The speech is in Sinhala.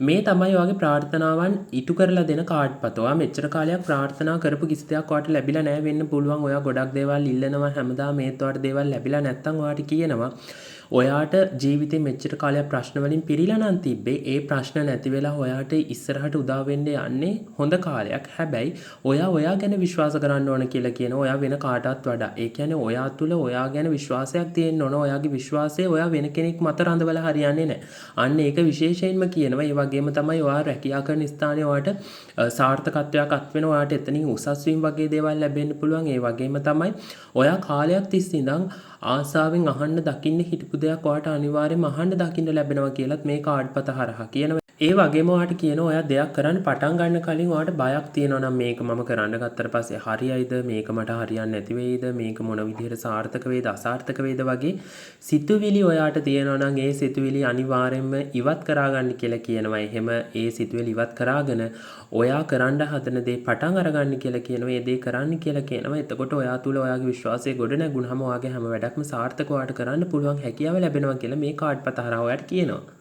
මේ තමයි ඔයාගේ ප්‍රාර්ථනාවන් ඉටු කරලා දෙන කාඩ් පත. ඔයා මෙච්චර කාලයක් ප්‍රාර්ථනා කරපු කිසි දෙයක් ඔයාට ලැබිලා නැහැ වෙන්න පුළුවන්. ඔයා ගොඩක් දේවල් ඉල්ලනවා හැමදාම මේත් ඔයාට දේවල් ලැබිලා නැත්නම් ඔයාට කියනවා ඔයාට ජීවිතේ මෙච්චර කාලයක් ප්‍රශ්න වලින් පිරීලා නම් තිබ්බේ ඒ ප්‍රශ්න නැති වෙලා ඔයාට ඉස්සරහට උදා වෙන්න යන්නේ හොඳ කාලයක්. හැබැයි ඔයා ගැන විශ්වාස කරන්න ඕන කියලා කියන ඔයා වෙන කාටවත් වඩා. ඒ කියන්නේ ඔයා තුල ඔයා ගැන විශ්වාසයක් තියෙන්න ඕන. ඔයාගේ විශ්වාසය ඔයා වෙන කෙනෙක් මත රඳවලා හරියන්නේ නැහැ. අන්න ඒක විශේෂයෙන්ම කියනවා. ඒ වගේම තමයි ඔයා රැකියා කරන ස්ථානයේ ඔයාට සාර්ථකත්වයක් අත් වෙන ඔයාට එතනින් උසස් වීම වගේ දේවල් ලැබෙන්න පුළුවන්. ඒ වගේම තමයි ඔයා කාලයක් තිස්සේ ඉඳන් ආසාවෙන් අහන්න දකින්න හිටපු දෙයක් ඔයාට අනිවාර්යයෙන්ම අහන්න දකින්න ලැබෙනවා කියලත් මේ කාඩ් පත හරහා කියනවා. ඒ වගේම ඔයාට කියනවා ඔයා දෙයක් කරන්න පටන් ගන්න කලින් ඔයාට බයක් තියෙනවා නම් මේක මම කරන්න ගත්තට පස්සේ හරියයිද මේක මට හරියන්නේ නැති වෙයිද මේක මොන විදිහට සාර්ථක වේද අසාර්ථක වේද වගේ සිතුවිලි ඔයාට තියෙනවා නම් ඒ සිතුවිලි අනිවාර්යයෙන්ම ඉවත් කරගන්න කියලා කියනවා. එහෙම ඒ සිතුවිලි ඉවත් කරාගෙන ඔයා කරන්න හදන දේ පටන් අරගන්න කියලා කියනවා. ඒ දේ කරන්න කියලා කියනවා. එතකොට ඔයා තුල ඔයාගේ විශ්වාසය ගොඩ නැගුණාම ඔයාගේ හැම වැඩක්ම සාර්ථකව ඔයාට කරන්න පුළුවන් හැකියාව ලැබෙනවා කියලා මේ කාඩ් පත හරහා ඔයාට කියනවා.